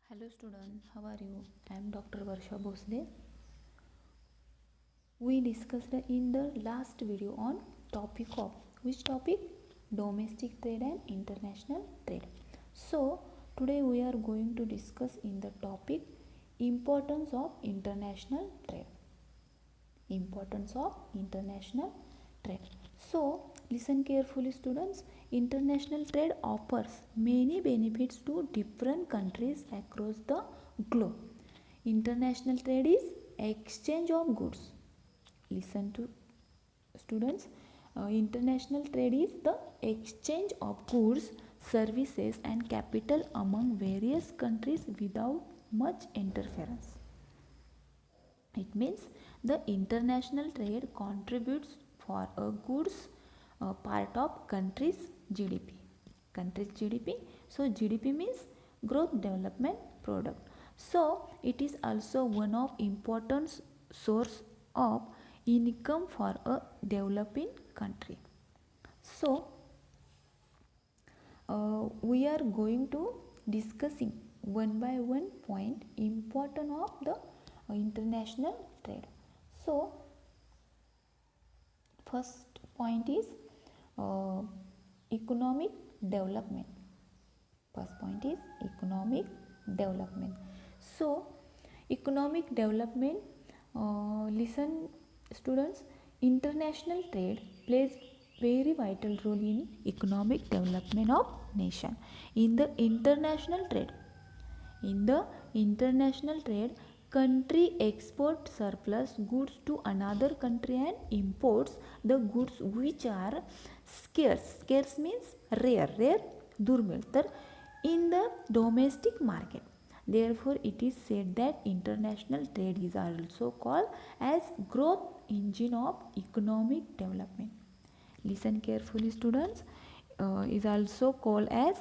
Hello student, how are you? I am Dr. Varsha Bhosle. We discussed in the last video on topic of which topic? Domestic trade and international trade. So today we are going to discuss in the topic importance of international trade. Importance of international trade. So listen carefully students. International trade offers many benefits to different countries across the globe. International trade is exchange of goods. Listen to students. International trade is the exchange of goods, services and capital among various countries without much interference. It means the international trade contributes for a goods part of country's GDP. Country's GDP. So GDP means growth development product. So it is also one of important source of income for a developing country. So we are going to discussing one by one point important of the international trade. So first point is uh, economic development. First point is economic development. So economic development, listen students, international trade plays very vital role in economic development of nation. In the international trade, country exports surplus goods to another country and imports the goods which are scarce means rare durmil in the domestic market. Therefore it is said that international trade is also called as growth engine of economic development. Listen carefully students. Is also called as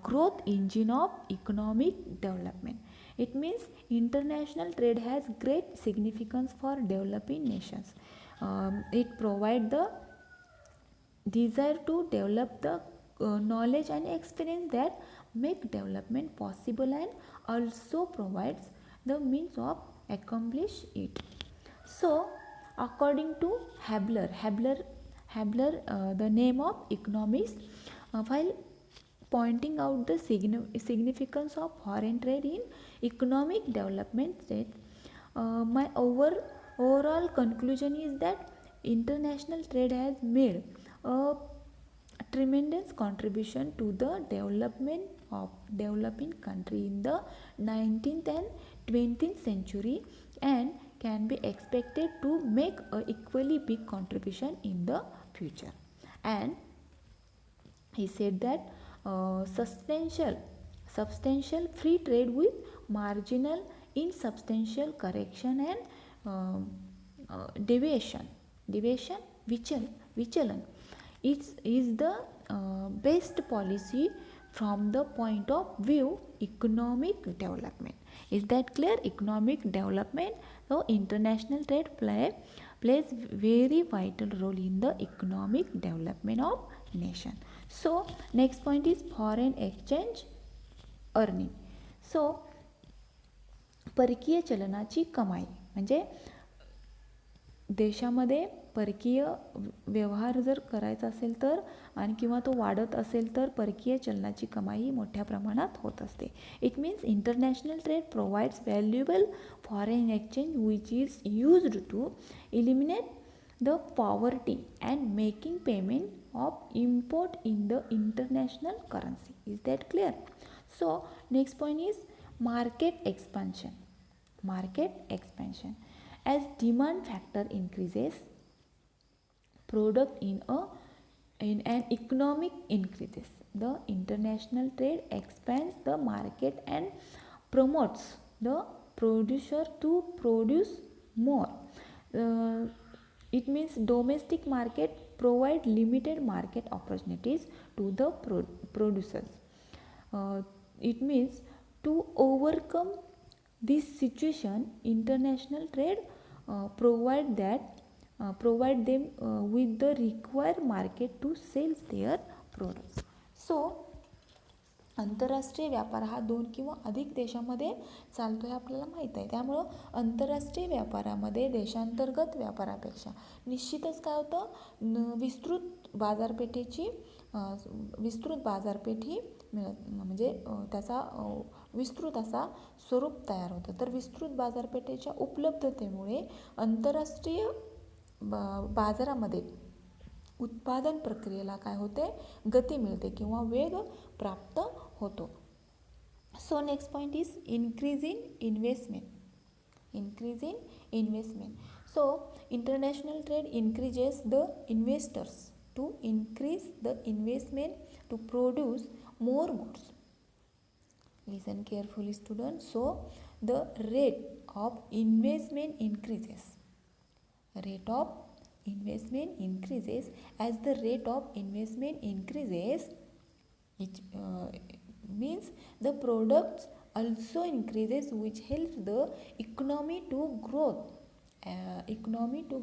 growth engine of economic development. It means international trade has great significance for developing nations. It provides the desire to develop the knowledge and experience that make development possible and also provides the means of accomplish it. So according to Habler, the name of economist, while pointing out the significance of foreign trade in economic development state, my overall conclusion is that international trade has made a tremendous contribution to the development of developing country in the 19th and 20th century and can be expected to make a equally big contribution in the future. And he said that substantial free trade with marginal insubstantial correction and deviation vichalan is the best policy from the point of view economic development. Is that clear? Economic development. So international trade plays very vital role in the economic development of nation. So next point is foreign exchange earning. So परकीय चलनाची कमाई म्हणजे देशामध्ये परकीय व्यवहार जर करायचा असेल तर आणि किंवा तो वाढत असेल तर परकीय चलनाची कमाई ही मोठ्या प्रमाणात होत असते. It means international trade provides valuable foreign exchange which is used to eliminate the poverty and making payment of import in the international currency. Is that clear? So next point is market expansion. As demand factor increases, product in an economic increases, the international trade expands the market and promotes the producer to produce more. It means domestic market provide limited market opportunities to the producers. It means to overcome this situation, international trade provide them with the required market to sell their products. So आंतरराष्ट्रीय व्यापार हा 2 किंवा अधिक देशामध्ये चालतो हे आपल्याला माहीत आहे. त्यामुळं आंतरराष्ट्रीय व्यापारामध्ये देशांतर्गत व्यापारापेक्षा निश्चितच काय होतं, विस्तृत बाजारपेठ ही म्हणजे त्याचा विस्तृत असा स्वरूप तयार होतं. तर विस्तृत बाजारपेठेच्या उपलब्धतेमुळे आंतरराष्ट्रीय बाजारामध्ये उत्पादन प्रक्रियेला काय होते, गती मिळते किंवा वेग प्राप्त होतो. So next point is increase in investment. So international trade increases the investors to increase the investment to produce more goods. Listen carefully students. So the rate of investment increases. As the rate of investment increases, it means the products also increases, which helps the economy to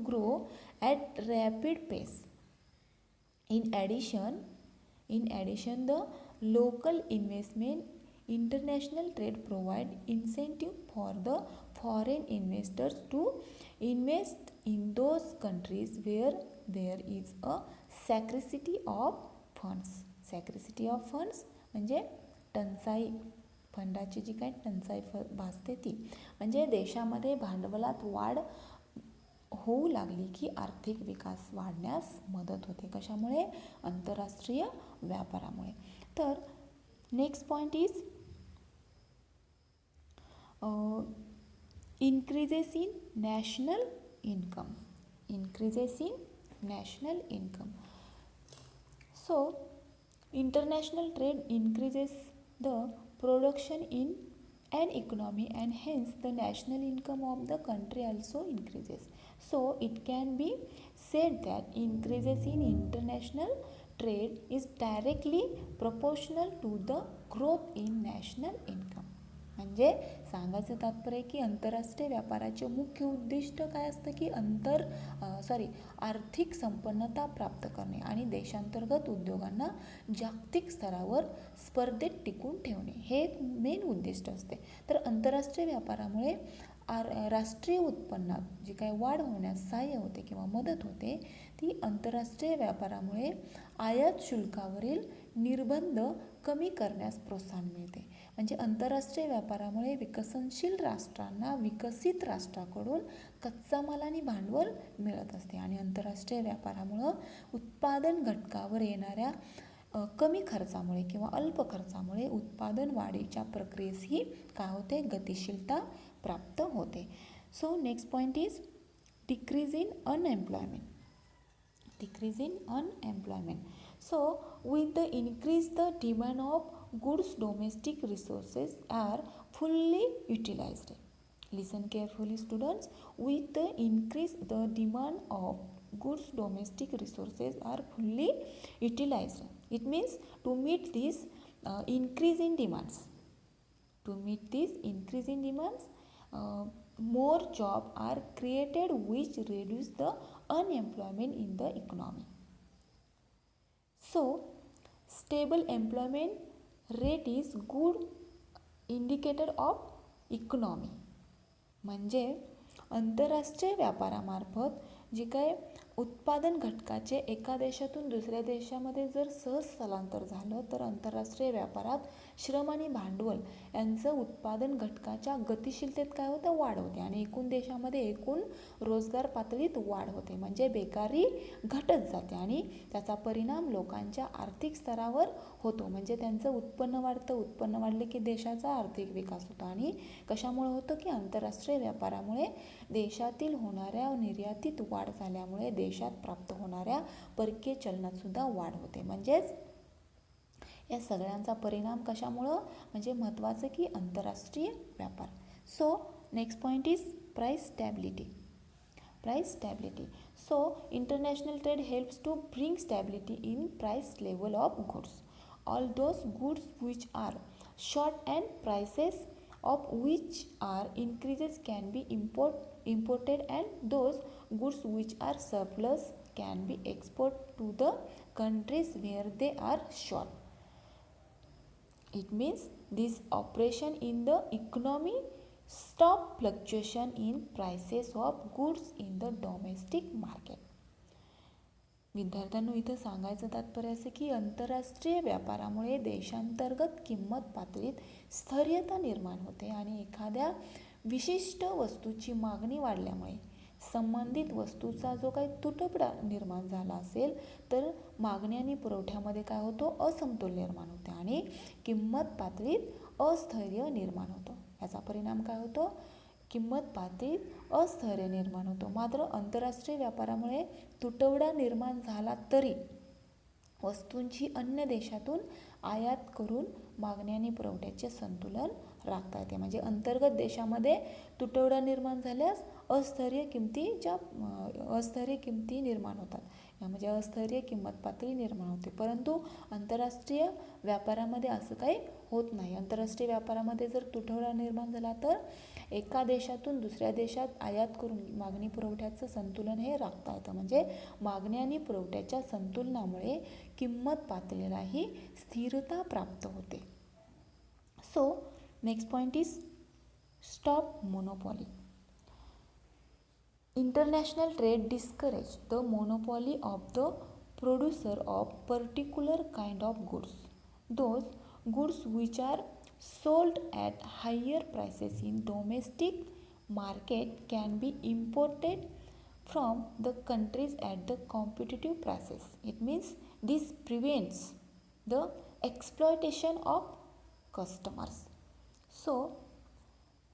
grow at rapid pace. In addition, the local investment international trade provide incentive for the foreign investors to invest in those countries where there is a scarcity of funds. म्हणजे टंचाई, फंडाची जी काही टंचाई भासते ती. म्हणजे देशामध्ये भांडवलात वाढ होऊ लागली की आर्थिक विकास वाढण्यास मदत होते. कशामुळे? आंतरराष्ट्रीय व्यापारामुळे. तर next point is increases in national income. So international trade increases the production in an economy, and hence the national income of the country also increases. So it can be said that increases in international trade is directly proportional to the growth in national income. म्हणजे सांगायचं तात्पर्य की आंतरराष्ट्रीय व्यापाराचे मुख्य उद्दिष्ट काय असतं की आर्थिक संपन्नता प्राप्त करणे आणि देशांतर्गत उद्योगांना जागतिक स्तरावर स्पर्धेत टिकून ठेवणे हे एक मेन उद्दिष्ट असते. तर आंतरराष्ट्रीय व्यापारामुळे राष्ट्रीय उत्पन्नात जी काही वाढ होण्यास सहाय्य होते किंवा मदत होते ती आंतरराष्ट्रीय व्यापारामुळे आयात शुल्कावरील निर्बंध कमी करण्यास प्रोत्साहन मिळते. म्हणजे आंतरराष्ट्रीय व्यापारामुळे विकसनशील राष्ट्रांना विकसित राष्ट्राकडून कच्चा माल आणि भांडवल मिळत असते आणि आंतरराष्ट्रीय व्यापारामुळं उत्पादन घटकावर येणाऱ्या कमी खर्चामुळे किंवा अल्प खर्चामुळे उत्पादन वाढीच्या प्रक्रियेसही काय होते, गतिशीलता प्राप्त होते. So next point is decrease in unemployment. So with the increase the demand of goods, domestic resources are fully utilized. Listen carefully students. With the increase the demand of goods, domestic resources are fully utilized. It means to meet this increase in demands. More jobs are created, which reduce the unemployment in the economy. So stable employment rate is good indicator of economy. म्हणजे आंतरराष्ट्रीय व्यापारामार्फत जे काय उत्पादन घटकाचे एका देशातून दुसऱ्या देशामध्ये जर सहज स्थलांतर झालं तर आंतरराष्ट्रीय व्यापारात श्रम आणि भांडवल यांचं उत्पादन घटकाच्या गतिशीलतेत काय होतं, वाढ होते आणि एकूण देशामध्ये एकूण रोजगार पातळीत वाढ होते. म्हणजे बेकारी घटत जाते आणि त्याचा परिणाम लोकांच्या आर्थिक स्तरावर होतो. म्हणजे त्यांचं उत्पन्न वाढतं, उत्पन्न वाढले की देशाचा आर्थिक विकास होतो. आणि कशामुळे होतं की आंतरराष्ट्रीय व्यापारामुळे देशातील होणाऱ्या निर्यातीत वाढ झाल्यामुळे देशात प्राप्त होणाऱ्या परकीय चलनात सुद्धा वाढ होते. म्हणजेच या सगळ्यांचा परिणाम कशामुळं, म्हणजे महत्त्वाचं की आंतरराष्ट्रीय व्यापार. So next point is price stability. So international trade helps to bring stability in price level of goods. All those goods which are short and prices of which are increases can be imported, and those goods which are surplus can be exported to the countries where they are short. It means this operation in the economy stop fluctuation in prices of goods in the domestic market. विद्यार्थ्यांनो इथं सांगायचं तात्पर्य असे की आंतरराष्ट्रीय व्यापारामुळे देशांतर्गत किंमत पातळीत स्थैर्यता निर्माण होते आणि एखाद्या विशिष्ट वस्तूची मागणी वाढल्यामुळे संबंधित वस्तूचा जो काही तुटवडा निर्माण झाला असेल तर मागणी आणि पुरवठ्यामध्ये काय होतो, असमतोल निर्माण होते आणि किंमत पातळीत अस्थैर्य निर्माण होतं. याचा परिणाम काय होतो, किंमत पातळीत अस्थैर्य निर्माण होतो. मात्र आंतरराष्ट्रीय व्यापारामुळे तुटवडा निर्माण झाला तरी वस्तूंची अन्य देशातून आयात करून मागणी आणि पुरवठ्याचे संतुलन राखता येते. म्हणजे अंतर्गत देशामध्ये तुटवडा निर्माण झाल्यास अस्थैर्य किमती निर्माण होतात. म्हणजे अस्थैर्य किंमत पातळी निर्माण होते. परंतु आंतरराष्ट्रीय व्यापारामध्ये असं काही होत नाही. आंतरराष्ट्रीय व्यापारामध्ये जर तुटवडा निर्माण झाला तर एका देशातून दुसऱ्या देशात आयात करून मागणी पुरवठ्याचं संतुलन हे राखता येतं. म्हणजे मागणी आणि पुरवठ्याच्या संतुलनामुळे किंमत पातळीलाही स्थिरता प्राप्त होते. So next point is stop monopoly. International trade discourage the monopoly of the producer of particular kind of goods. Those goods which are sold at higher prices in domestic market can be imported from the countries at the competitive prices. It means this prevents the exploitation of customers. So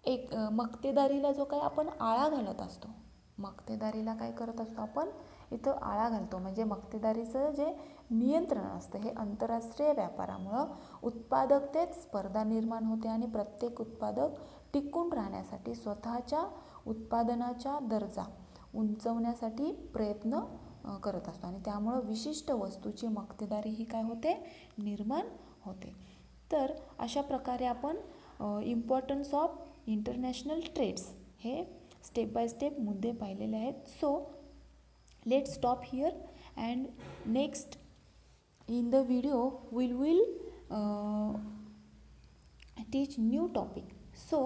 एक मक्तेदारीला जो काय आपण आळा घालत असतो, मक्तेदारीला काय करत असतो आपण, इथं आळा घालतो. म्हणजे मक्तेदारीचं जे नियंत्रण असतं हे आंतरराष्ट्रीय व्यापारामुळं उत्पादकतेत स्पर्धा निर्माण होते आणि प्रत्येक उत्पादक टिकून राहण्यासाठी स्वतःच्या उत्पादनाचा दर्जा उंचवण्यासाठी प्रयत्न करत असतो आणि त्यामुळं विशिष्ट वस्तूची मक्तेदारी ही काय होते, निर्माण होते. तर अशा प्रकारे आपण इम्पॉर्टन्स ऑफ इंटरनॅशनल ट्रेड्स हे स्टेप बाय स्टेप मुद्दे पाहिलेले आहेत. So let stop here and next in the video will teach new topic. So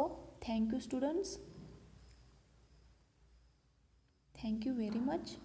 thank you students, thank you very much.